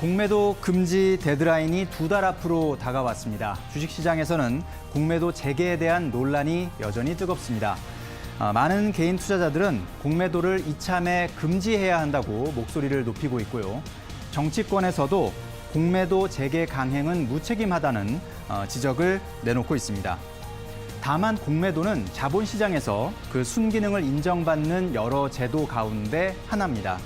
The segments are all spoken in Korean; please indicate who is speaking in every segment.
Speaker 1: 공매도 금지 데드라인이 2달 앞으로 다가왔습니다. 주식시장에서는 공매도 재개에 대한 논란이 여전히 뜨겁습니다. 많은 개인 투자자들은 공매도를 이참에 금지해야 한다고 목소리를 높이고 있고요. 정치권에서도 공매도 재개 강행은 무책임하다는 지적을 내놓고 있습니다. 다만 공매도는 자본시장에서 그 순기능을 인정받는 여러 제도 가운데 하나입니다.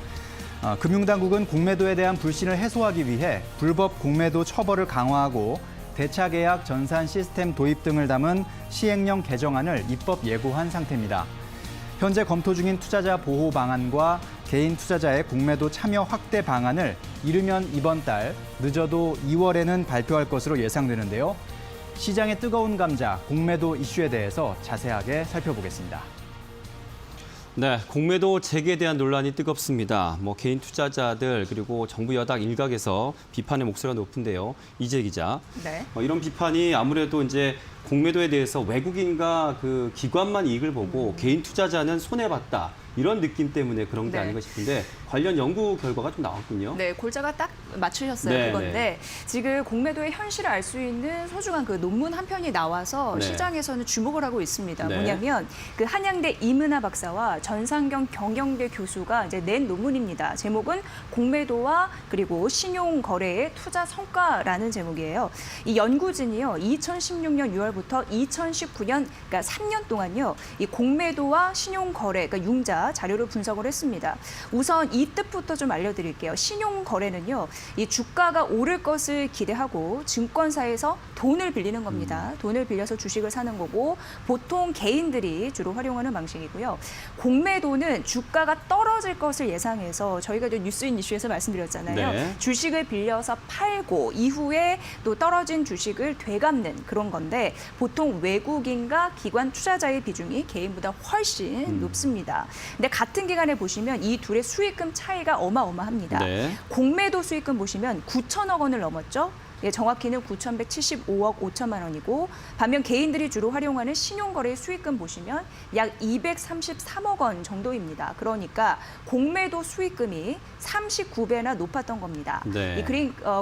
Speaker 1: 금융당국은 공매도에 대한 불신을 해소하기 위해 불법 공매도 처벌을 강화하고 대차계약 전산 시스템 도입 등을 담은 시행령 개정안을 입법 예고한 상태입니다. 현재 검토 중인 투자자 보호 방안과 개인 투자자의 공매도 참여 확대 방안을 이르면 이번 달, 늦어도 2월에는 발표할 것으로 예상되는데요. 시장의 뜨거운 감자, 공매도 이슈에 대해서 자세하게 살펴보겠습니다.
Speaker 2: 네, 공매도 재개에 대한 논란이 뜨겁습니다. 개인 투자자들 그리고 정부 여당 일각에서 비판의 목소리가 높은데요. 이재 기자,
Speaker 3: 네.
Speaker 2: 이런 비판이 아무래도 이제 공매도에 대해서 외국인과 그 기관만 이익을 보고 개인 투자자는 손해봤다. 이런 느낌 때문에 그런 게
Speaker 3: 네.
Speaker 2: 아닌가 싶은데 관련 연구 결과가 좀 나왔군요.
Speaker 3: 네, 골자가 딱 맞추셨어요.
Speaker 2: 네,
Speaker 3: 그건데
Speaker 2: 네.
Speaker 3: 지금 공매도의 현실을 알 수 있는 소중한 그 논문 한 편이 나와서
Speaker 2: 네.
Speaker 3: 시장에서는 주목을 하고 있습니다.
Speaker 2: 네.
Speaker 3: 뭐냐면 그 한양대 이문하 박사와 전상경 경영대 교수가 이제 낸 논문입니다. 제목은 공매도와 그리고 신용 거래의 투자 성과라는 제목이에요. 이 연구진이요, 2016년 6월부터 2019년, 그러니까 3년 동안요, 이 공매도와 신용 거래, 그러니까 융자 자료를 분석을 했습니다. 우선 이 뜻부터 좀 알려드릴게요. 신용 거래는요, 이 주가가 오를 것을 기대하고 증권사에서 돈을 빌리는 겁니다. 돈을 빌려서 주식을 사는 거고 보통 개인들이 주로 활용하는 방식이고요. 공매도는 주가가 떨어질 것을 예상해서 저희가 뉴스인 이슈에서 말씀드렸잖아요.
Speaker 2: 네.
Speaker 3: 주식을 빌려서 팔고 이후에 또 떨어진 주식을 되갚는 그런 건데 보통 외국인과 기관 투자자의 비중이 개인보다 훨씬 높습니다. 근데 같은 기간에 보시면 이 둘의 수익금 차이가 어마어마합니다.
Speaker 2: 네.
Speaker 3: 공매도 수익금 보시면 9천억 원을 넘었죠. 예, 정확히는 9,175억 5천만 원이고 반면 개인들이 주로 활용하는 신용거래 수익금 보시면 약 233억 원 정도입니다. 그러니까 공매도 수익금이 39배나 높았던 겁니다.
Speaker 2: 네.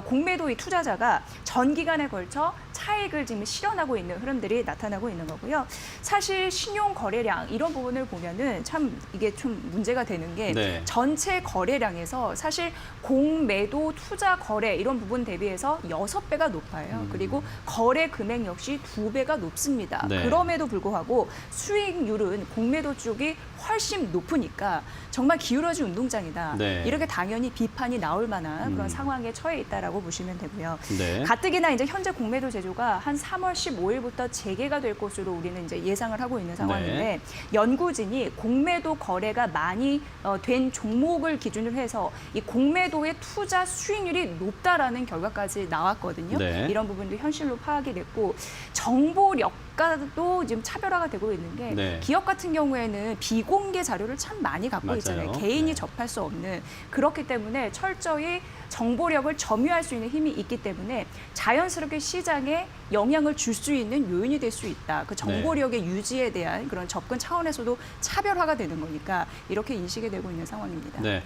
Speaker 3: 공매도 이 투자자가 전기간에 걸쳐 차익을 지금 실현하고 있는 흐름들이 나타나고 있는 거고요. 사실 신용 거래량 이런 부분을 보면은 참 이게 좀 문제가 되는 게
Speaker 2: 네.
Speaker 3: 전체 거래량에서 사실 공매도 투자 거래 이런 부분 대비해서 6배가 높아요. 그리고 거래 금액 역시 2배가 높습니다.
Speaker 2: 네.
Speaker 3: 그럼에도 불구하고 수익률은 공매도 쪽이 훨씬 높으니까 정말 기울어진 운동장이다.
Speaker 2: 네.
Speaker 3: 이렇게 당연히 비판이 나올 만한 그런 상황에 처해 있다라고 보시면 되고요.
Speaker 2: 네.
Speaker 3: 가뜩이나 이제 현재 공매도 제조가 한 3월 15일부터 재개가 될 것으로 우리는 이제 예상을 하고 있는 상황인데
Speaker 2: 네.
Speaker 3: 연구진이 공매도 거래가 많이 된 종목을 기준으로 해서 이 공매도의 투자 수익률이 높다라는 결과까지 나왔거든요.
Speaker 2: 네.
Speaker 3: 이런 부분도 현실로 파악이 됐고 정보력과도 지금 차별화가 되고 있는 게
Speaker 2: 네.
Speaker 3: 기업 같은 경우에는 비공개 자료를 참 많이 갖고
Speaker 2: 맞아요.
Speaker 3: 있잖아요. 개인이
Speaker 2: 네.
Speaker 3: 접할 수 없는. 그렇기 때문에 철저히 정보력을 점유할 수 있는 힘이 있기 때문에 자연스럽게 시장에 영향을 줄 수 있는 요인이 될 수 있다. 그 정보력의 유지에 대한 그런 접근 차원에서도 차별화가 되는 거니까 이렇게 인식이 되고 있는 상황입니다.
Speaker 2: 네.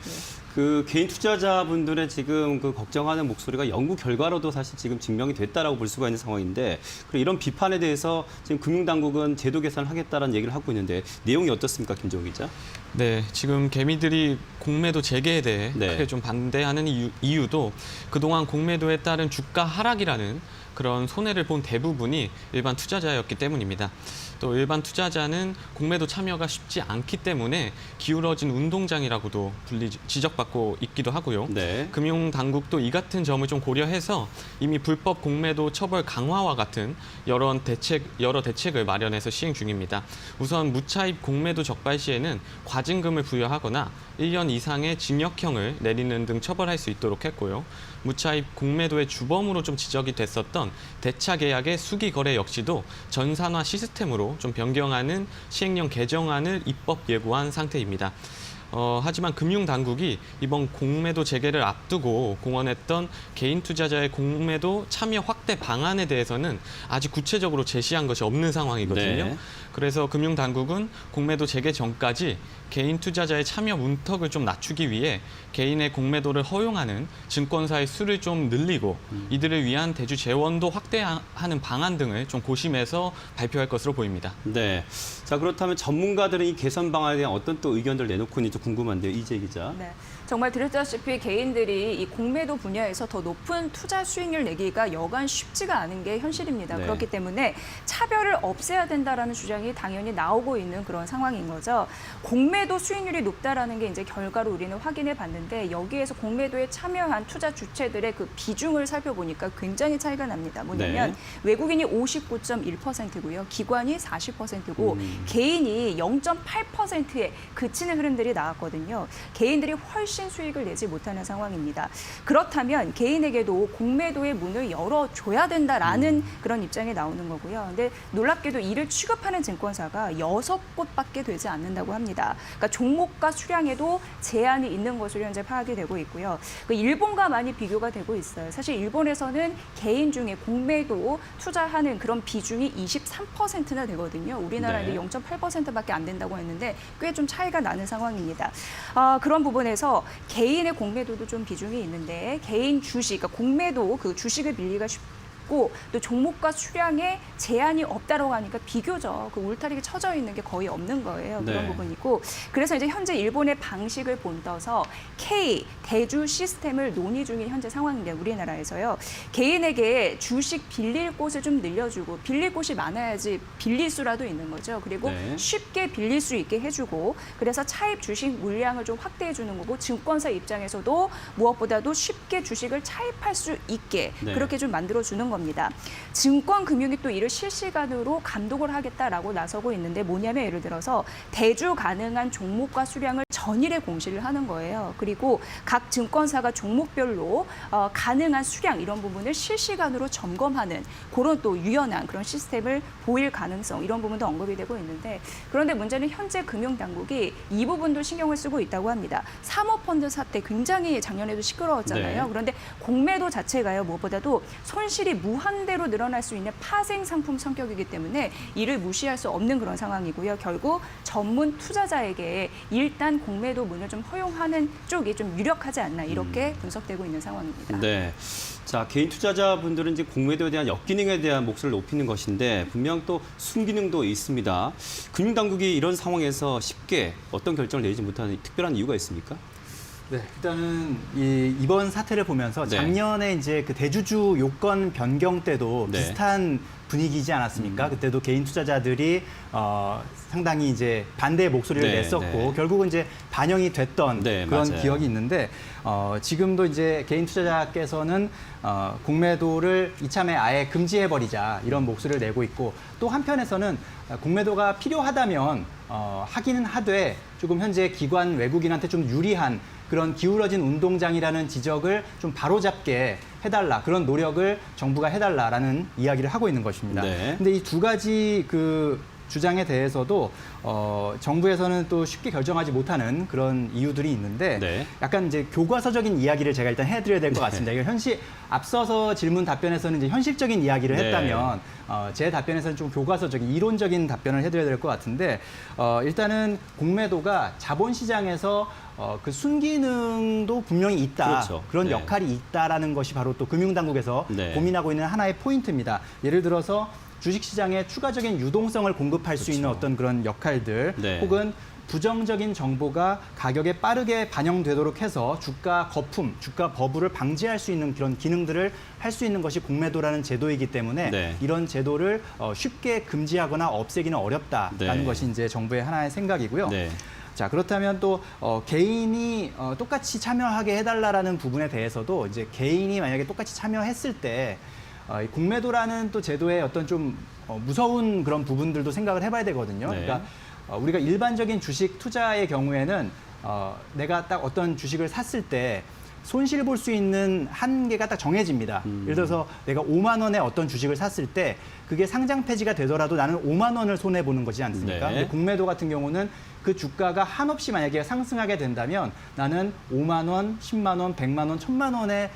Speaker 2: 그 개인 투자자분들의 지금 그 걱정하는 목소리가 연구 결과로도 사실 지금 증명이 됐다라고 볼 수가 있는 상황인데 그리고 이런 비판에 대해서 지금 금융당국은 제도 개선을 하겠다라는 얘기를 하고 있는데 내용이 어떻습니까, 김정우 기자?
Speaker 4: 네, 지금 개미들이 공매도 재개에 대해
Speaker 2: 네.
Speaker 4: 크게 좀 반대하는 이유도 그동안 공매도에 따른 주가 하락이라는 그런 손해를 본 대부분이 일반 투자자였기 때문입니다. 또 일반 투자자는 공매도 참여가 쉽지 않기 때문에 기울어진 운동장이라고도 지적받고 있기도 하고요.
Speaker 2: 네.
Speaker 4: 금융당국도 이 같은 점을 좀 고려해서 이미 불법 공매도 처벌 강화와 같은 여러 대책을 마련해서 시행 중입니다. 우선 무차입 공매도 적발 시에는 과징금을 부여하거나 1년 이상의 징역형을 내리는 등 처벌할 수 있도록 했고요. 무차입 공매도의 주범으로 좀 지적이 됐었던 대차 계약의 수기 거래 역시도 전산화 시스템으로 좀 변경하는 시행령 개정안을 입법 예고한 상태입니다. 하지만 금융당국이 이번 공매도 재개를 앞두고 공언했던 개인 투자자의 공매도 참여 확대 방안에 대해서는 아직 구체적으로 제시한 것이 없는 상황이거든요.
Speaker 2: 네.
Speaker 4: 그래서 금융당국은 공매도 재개 전까지 개인 투자자의 참여 문턱을 좀 낮추기 위해 개인의 공매도를 허용하는 증권사의 수를 좀 늘리고 이들을 위한 대주 재원도 확대하는 방안 등을 좀 고심해서 발표할 것으로 보입니다.
Speaker 2: 네. 자, 그렇다면 전문가들은 이 개선 방안에 대한 어떤 또 의견들 내놓고 있는지 궁금한데요. 이재 기자.
Speaker 3: 네. 정말 들었다시피 개인들이 이 공매도 분야에서 더 높은 투자 수익률 내기가 여간 쉽지가 않은 게 현실입니다.
Speaker 2: 네.
Speaker 3: 그렇기 때문에 차별을 없애야 된다라는 주장이 당연히 나오고 있는 그런 상황인 거죠. 공매도 수익률이 높다라는 게 이제 결과로 우리는 확인해 봤는데 여기에서 공매도에 참여한 투자 주체들의 그 비중을 살펴보니까 굉장히 차이가 납니다. 뭐냐면
Speaker 2: 네.
Speaker 3: 외국인이 59.1%고요. 기관이 40%고 개인이 0.8%에 그치는 흐름들이 나왔거든요. 개인들이 훨씬 수익을 내지 못하는 상황입니다. 그렇다면 개인에게도 공매도의 문을 열어줘야 된다라는 그런 입장이 나오는 거고요. 근데 놀랍게도 이를 취급하는 증권사가 6곳밖에 되지 않는다고 합니다. 그러니까 종목과 수량에도 제한이 있는 것으로 현재 파악이 되고 있고요. 그 일본과 많이 비교가 되고 있어요. 사실 일본에서는 개인 중에 공매도 투자하는 그런 비중이 23%나 되거든요. 우리나라는
Speaker 2: 네.
Speaker 3: 0.8%밖에 안 된다고 했는데 꽤 좀 차이가 나는 상황입니다. 그런 부분에서 개인의 공매도도 좀 비중이 있는데 개인 주식, 그러니까 공매도 그 주식을 빌리기가 쉽고 또 종목과 수량에 제한이 없다라고 하니까 비교적 그 울타리가 쳐져 있는 게 거의 없는 거예요. 그런
Speaker 2: 네.
Speaker 3: 부분이고 그래서 이제 현재 일본의 방식을 본떠서 K 대주 시스템을 논의 중인 현재 상황인데 우리나라에서요. 개인에게 주식 빌릴 곳을 좀 늘려주고 빌릴 곳이 많아야지 빌릴 수라도 있는 거죠. 그리고
Speaker 2: 네.
Speaker 3: 쉽게 빌릴 수 있게 해주고 그래서 차입 주식 물량을 좀 확대해 주는 거고 증권사 입장에서도 무엇보다도 쉽게 주식을 차입할 수 있게
Speaker 2: 네.
Speaker 3: 그렇게 좀 만들어 주는 겁니다. 증권금융이 또 이를 실시간으로 감독을 하겠다라고 나서고 있는데 뭐냐면 예를 들어서 대주 가능한 종목과 수량을 전일에 공시를 하는 거예요. 그리고 각 증권사가 종목별로 가능한 수량 이런 부분을 실시간으로 점검하는 그런 또 유연한 그런 시스템을 보일 가능성 이런 부분도 언급이 되고 있는데 그런데 문제는 현재 금융당국이 이 부분도 신경을 쓰고 있다고 합니다. 사모펀드 사태 굉장히 작년에도 시끄러웠잖아요.
Speaker 2: 네.
Speaker 3: 그런데 공매도 자체가요 무엇보다도 손실이 무한대로 늘어날 수 있는 파생 상품 성격이기 때문에 이를 무시할 수 없는 그런 상황이고요. 결국 전문 투자자에게 일단 공매도 문을 좀 허용하는 쪽이 좀 유력하지 않나 이렇게 분석되고 있는 상황입니다.
Speaker 2: 네. 자, 개인 투자자분들은 이제 공매도에 대한 역기능에 대한 목소리를 높이는 것인데 분명 또 순기능도 있습니다. 금융당국이 이런 상황에서 쉽게 어떤 결정을 내리지 못하는 특별한 이유가 있습니까?
Speaker 1: 네, 일단은 이번 사태를 보면서
Speaker 2: 네.
Speaker 1: 작년에 이제 그 대주주 요건 변경 때도
Speaker 2: 네.
Speaker 1: 비슷한 분위기지 않았습니까? 그때도 개인 투자자들이 상당히 이제 반대의 목소리를
Speaker 2: 네,
Speaker 1: 냈었고
Speaker 2: 네.
Speaker 1: 결국은 이제 반영이 됐던
Speaker 2: 네,
Speaker 1: 그런
Speaker 2: 맞아요.
Speaker 1: 기억이 있는데 지금도 이제 개인 투자자께서는 공매도를 이참에 아예 금지해버리자 이런 목소리를 내고 있고 또 한편에서는 공매도가 필요하다면 하기는 하되 조금 현재 기관 외국인한테 좀 유리한 그런 기울어진 운동장이라는 지적을 좀 바로잡게 해달라 그런 노력을 정부가 해달라라는 이야기를 하고 있는 것입니다.
Speaker 2: 네.
Speaker 1: 근데 이 두 가지 그 주장에 대해서도 정부에서는 또 쉽게 결정하지 못하는 그런 이유들이 있는데
Speaker 2: 네.
Speaker 1: 약간 이제 교과서적인 이야기를 제가 일단 해드려야 될 것
Speaker 2: 네.
Speaker 1: 같습니다. 이게 앞서서 질문 답변에서는 이제 현실적인 이야기를
Speaker 2: 네.
Speaker 1: 했다면 제 답변에서는 좀 교과서적인 이론적인 답변을 해드려야 될 것 같은데 일단은 공매도가 자본시장에서 그 순기능도 분명히 있다.
Speaker 2: 그렇죠.
Speaker 1: 그런
Speaker 2: 네.
Speaker 1: 역할이 있다라는 것이 바로 또 금융당국에서
Speaker 2: 네.
Speaker 1: 고민하고 있는 하나의 포인트입니다. 예를 들어서 주식시장에 추가적인 유동성을 공급할 수 있는 어떤 그런 역할들
Speaker 2: 네.
Speaker 1: 혹은 부정적인 정보가 가격에 빠르게 반영되도록 해서 주가 거품, 주가 버블을 방지할 수 있는 그런 기능들을 할 수 있는 것이 공매도라는 제도이기 때문에
Speaker 2: 네.
Speaker 1: 이런 제도를 쉽게 금지하거나 없애기는 어렵다라는
Speaker 2: 네.
Speaker 1: 것이 이제 정부의 하나의 생각이고요.
Speaker 2: 네.
Speaker 1: 자, 그렇다면 또 개인이 똑같이 참여하게 해달라는 부분에 대해서도 이제 개인이 만약에 똑같이 참여했을 때 이 공매도라는 또 제도의 어떤 좀 무서운 그런 부분들도 생각을 해봐야 되거든요.
Speaker 2: 네.
Speaker 1: 그러니까 우리가 일반적인 주식 투자의 경우에는 내가 딱 어떤 주식을 샀을 때 손실 볼 수 있는 한계가 딱 정해집니다. 예를 들어서 내가 5만 원에 어떤 주식을 샀을 때 그게 상장 폐지가 되더라도 나는 5만 원을 손해 보는 거지 않습니까?
Speaker 2: 네.
Speaker 1: 근데 공매도 같은 경우는 그 주가가 한없이 만약에 상승하게 된다면 나는 5만 원, 10만 원, 100만 원, 1000만 원의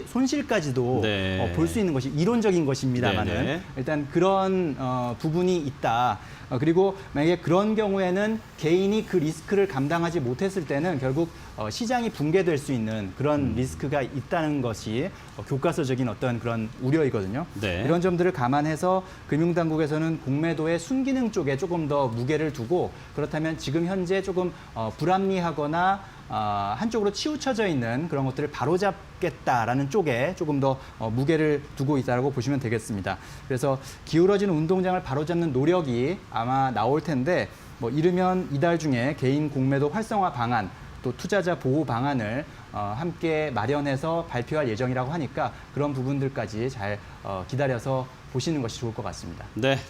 Speaker 1: 손실까지도
Speaker 2: 네.
Speaker 1: 볼 수 있는 것이 이론적인 것입니다만은
Speaker 2: 네네.
Speaker 1: 일단 그런 부분이 있다. 그리고 만약에 그런 경우에는 개인이 그 리스크를 감당하지 못했을 때는 결국 시장이 붕괴될 수 있는 그런 리스크가 있다는 것이 교과서적인 어떤 그런 우려이거든요.
Speaker 2: 네.
Speaker 1: 이런 점들을 감안해서 금융당국에서는 공매도의 순기능 쪽에 조금 더 무게를 두고 그렇다면 지금 현재 조금 불합리하거나 한쪽으로 치우쳐져 있는 그런 것들을 바로잡겠다라는 쪽에 조금 더 무게를 두고 있다고 보시면 되겠습니다. 그래서 기울어지는 운동장을 바로잡는 노력이 아마 나올 텐데 뭐 이르면 이달 중에 개인 공매도 활성화 방안 또 투자자 보호 방안을 함께 마련해서 발표할 예정이라고 하니까 그런 부분들까지 잘 기다려서 보시는 것이 좋을 것 같습니다.
Speaker 2: 네,